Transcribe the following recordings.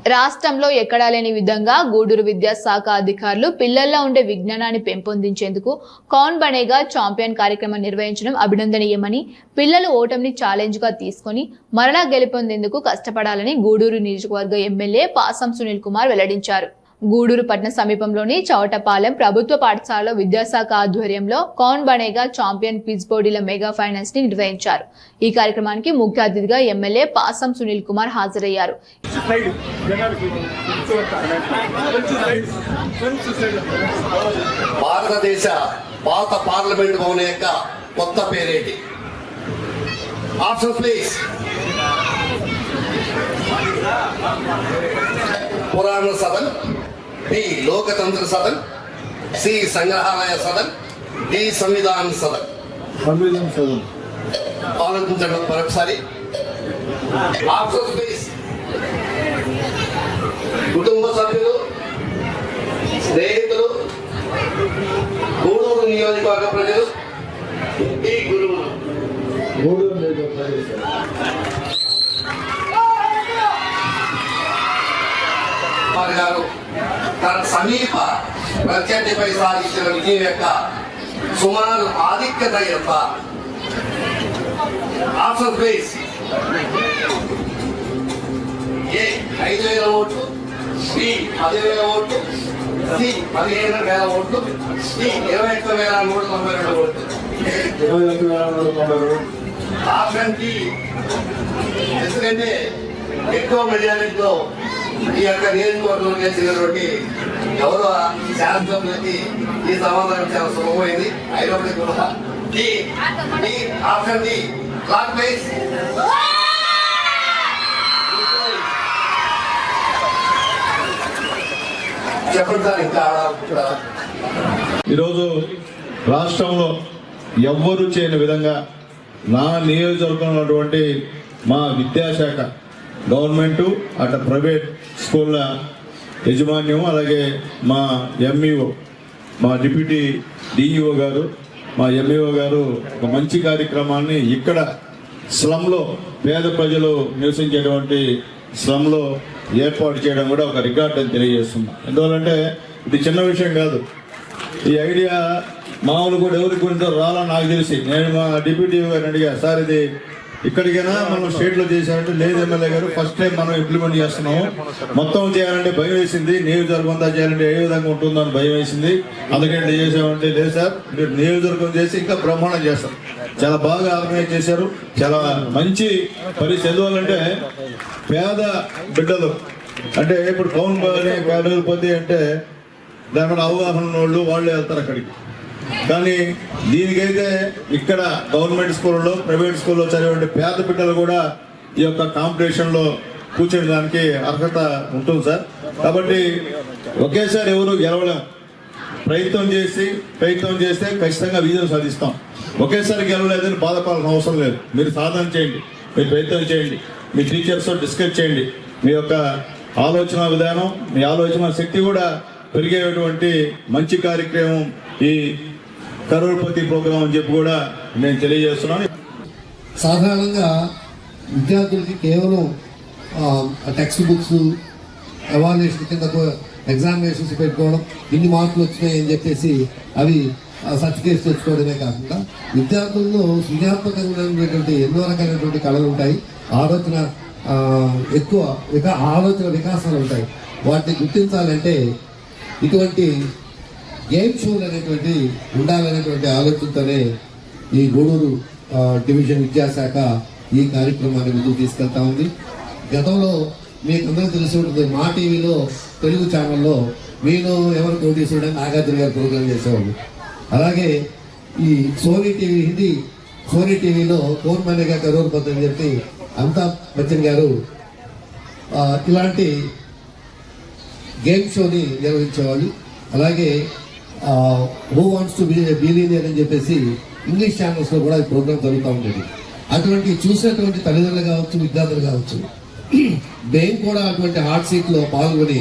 రాష్ట్రంలో ఎక్కడా లేని విధంగా గూడూరు విద్యాశాఖ అధికారులు పిల్లల్లో ఉండే విజ్ఞానాన్ని పెంపొందించేందుకు కౌన్ బనేగా ఛాంపియన్ కార్యక్రమం నిర్వహించడం అభినందనీయమని, పిల్లలు ఓటమిని ఛాలెంజ్ గా తీసుకుని మరలా గెలుపొందేందుకు కష్టపడాలని గూడూరు నియోజకవర్గ ఎమ్మెల్యే పాసం సునీల్ కుమార్ వెల్లడించారు. గూడూరు పట్టణ సమీపంలోని చౌటపాలెం ప్రభుత్వ పాఠశాలలో విద్యాశాఖ ఆధ్వర్యంలో కౌన్ బనేగా ఛాంపియన్ క్విజ్ పోటీల మెగా ఫైనల్స్ ని నిర్వహించారు. ఈ కార్యక్రమానికి ముఖ్య అతిథిగా ఎమ్మెల్యే పాసం సునీల్ కుమార్ హాజరయ్యారు. భారతదేశ పాత పార్లమెంట్ భవన్ యొక్క కొత్త పేరేంటి? Option please. Purana Sadan, B Loktantra Sadan, C Sangrahalaya Sadan, D Samvidhan Sadan. ఆలోచించండి మరొకసారి. Option please. కుటుంబ సభ్యులు, స్నేహితులు, గూడూరు నియోజకవర్గ ప్రజలు, ఈ గురువులు. గారు తన సమీప ప్రత్యర్థిపై సాధించిన విజయం యొక్క సుమారు ఆధిక్యత ఎంత? Option please. ఏ 5,000 ఓట్లు, బి 10,000 ఓట్లు, సి 15,000 ఓట్లు, డి 21,192 ఓట్లు. Option D. ఎందుకంటే ఎక్కువ మెజారిటీలో ఈ యొక్క నియోజకవర్గంలో చేసినటువంటి గౌరవ శాసనసభ్యులకి ఈ సమాధానం చాలా సులభమైంది. అయినప్పటికీ కూడా ఆప్షన్ డి. Clock please. చెప్పండి సార్. ఇంకా ఈరోజు రాష్ట్రంలో ఎవ్వరూ చేయని విధంగా నా నియోజకవర్గంలో ఉన్నటువంటి మా విద్యాశాఖ, గవర్నమెంటు అటు ప్రైవేట్ స్కూళ్ళ యజమాన్యం, అలాగే మా ఎంఈఓ, మా డిప్యూటీ డిఈఓ గారు, మా ఎంఈఓ గారు ఒక మంచి కార్యక్రమాన్ని ఇక్కడ స్లమ్లో పేద ప్రజలు నివసించేటువంటి స్లమ్లో ఏర్పాటు చేయడం కూడా ఒక రికార్డ్ అని తెలియజేస్తున్నాం. ఎందువల్లంటే ఇది చిన్న విషయం కాదు. ఈ ఐడియా మామూలు కూడా ఎవరికి గురించో రాలని నాకు తెలిసి నేను మా డిప్యూటీ గారిని అడిగా, సార్ ఇది ఇక్కడికైనా మనం స్టేట్లో చేశారంటే, లేదు ఎమ్మెల్యే గారు ఫస్ట్ టైం మనం ఇంప్లిమెంట్ చేస్తున్నాము, మొత్తం చేయాలంటే భయం వేసింది, నియోజకవర్గం అంతా చేయాలంటే ఏ విధంగా ఉంటుందో అని భయం వేసింది, అందుకంటే చేసామంటే లేదు సార్ మీరు నియోజకవర్గం చేసి ఇంకా బ్రహ్మాండం చేస్తారు, చాలా బాగా ఆర్గనైజ్ చేశారు, చాలా మంచి పరిస్థితి. ఎందువల్లంటే పేద బిడ్డలు అంటే ఇప్పుడు కౌన్ పేదలు పోతే అంటే దాని మీద అవగాహన ఉన్న వాళ్ళు వెళ్తారు అక్కడికి. కానీ దీనికైతే ఇక్కడ గవర్నమెంట్ స్కూల్లో, ప్రైవేట్ స్కూల్లో చదివే పేద బిడ్డలు కూడా ఈ యొక్క కాంపిటీషన్లో కూర్చోడానికి అర్హత ఉంటుంది సార్. కాబట్టి ఒకేసారి ఎవరు గెలవలేం. ప్రయత్నం చేస్తే ఖచ్చితంగా విజయం సాధిస్తాం. ఒకేసారి గెలవలేదని బాధపడాల్సిన అవసరం లేదు. మీరు సాధన చేయండి, మీరు ప్రయత్నం చేయండి, మీ టీచర్స్తో డిస్కస్ చేయండి. మీ యొక్క ఆలోచన విధానం, మీ ఆలోచన శక్తి కూడా పెరిగేటువంటి మంచి కార్యక్రమం ఈ కరోడ్పతి ప్రోగ్రాం అని చెప్పి కూడా నేను తెలియజేస్తున్నాను. సాధారణంగా విద్యార్థులకి కేవలం టెక్స్ట్ బుక్స్, ఎవాల్యుయేషన్ కింద ఎగ్జామినేషన్స్ పెట్టుకోవడం, ఇన్ని మార్కులు వచ్చినాయి అని చెప్పేసి అవి సర్టిఫికేట్స్ తెచ్చుకోవడమే కాకుండా విద్యార్థుల్లో సృజనాత్మకంగా ఉండేటువంటి ఎన్నో రకాలైనటువంటి కళలు ఉంటాయి, ఆలోచన ఆలోచన వికాసాలు ఉంటాయి. వాటిని గుర్తించాలంటే ఇటువంటి గేమ్ షోలు అనేటువంటి ఉండాలనేటువంటి ఆలోచనతోనే ఈ గూడూరు డివిజన్ విద్యాశాఖ ఈ కార్యక్రమాన్ని ముందుకు తీసుకెళ్తా ఉంది. గతంలో మీకు అందరూ తెలిసి ఉంటుంది, మా టీవీలో తెలుగు ఛానల్లో మీరు ఎవరు కోటీశ్వరుడు నాగార్జున గారు ప్రోగ్రాం చేసేవాళ్ళు. అలాగే ఈ సోనీ టీవీ, హిందీ సోనీ టీవీలో కౌన్ బనేగా కరోడ్పతి అని చెప్పి అమితాబ్ బచ్చన్ గారు ఇలాంటి గేమ్ షోని నిర్వహించేవాళ్ళు. అలాగే హూ వాంట్స్ టు బిలీనియర్ అని చెప్పేసి ఇంగ్లీష్ ఛానల్స్లో కూడా ఈ ప్రోగ్రామ్ జరుగుతూ ఉండేది. అటువంటి చూసినటువంటి తల్లిదండ్రులు కావచ్చు, విద్యార్థులు కావచ్చు, మేము కూడా అటువంటి హాట్ సీట్లో పాల్గొని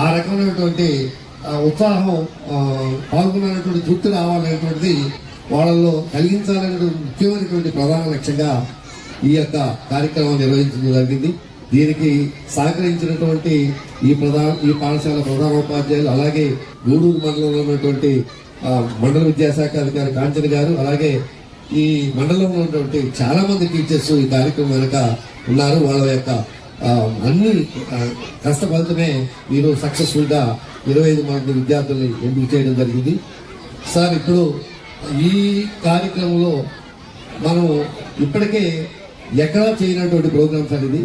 ఆ రకమైనటువంటి ఉత్సాహం పాల్గొనేటువంటి తృప్తి రావాలనేటువంటిది వాళ్ళలో కలిగించాలనేటువంటి ముఖ్యమైనటువంటి ప్రధాన లక్ష్యంగా ఈ యొక్క కార్యక్రమం నిర్వహించడం జరిగింది. దీనికి సహకరించినటువంటి ఈ పాఠశాల ప్రధానోపాధ్యాయులు, అలాగే గూడూరు మండలంలో ఉన్నటువంటి మండల విద్యాశాఖ అధికారి కాంచన గారు, అలాగే ఈ మండలంలో ఉన్నటువంటి చాలా మంది టీచర్స్ ఈ కార్యక్రమం వెనుక ఉన్నారు. వాళ్ళ యొక్క అన్ని కష్టఫలితమే మీరు సక్సెస్ఫుల్ గా 25 మంది విద్యార్థుల్ని ఎంపిక చేయడం జరిగింది. సార్, ఇప్పుడు ఈ కార్యక్రమంలో మనం ఇప్పటికే ఎక్కడా చేయనటువంటి ప్రోగ్రామ్స్ అనేది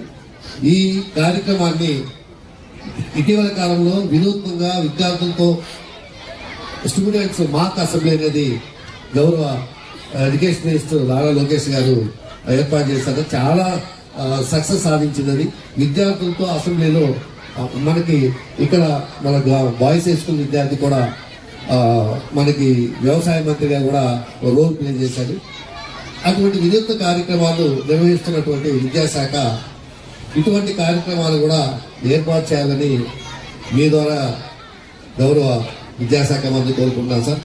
ఈ కార్యక్రమాన్ని ఇటీవల కాలంలో వినూత్నంగా విద్యార్థులతో స్టూడెంట్స్ మాక్ అసెంబ్లీ అనేది గౌరవ ఎడ్యుకేషన్ మినిస్టర్ నారా లోకేష్ గారు ఏర్పాటు చేశారు. చాలా సక్సెస్ సాధించినది. విద్యార్థులతో అసెంబ్లీలో మనకి ఇక్కడ మన బాయ్స్ హై స్కూల్ విద్యార్థి కూడా మనకి వ్యవసాయ మంత్రిగా కూడా రోల్ ప్లే చేశారు. అటువంటి వినూత్న కార్యక్రమాలు నిర్వహిస్తున్నటువంటి విద్యాశాఖ ఇటువంటి కార్యక్రమాలు కూడా ఏర్పాటు చేయాలని మీ ద్వారా గౌరవ విద్యాశాఖ మంత్రి కోరుకుంటున్నాను సార్.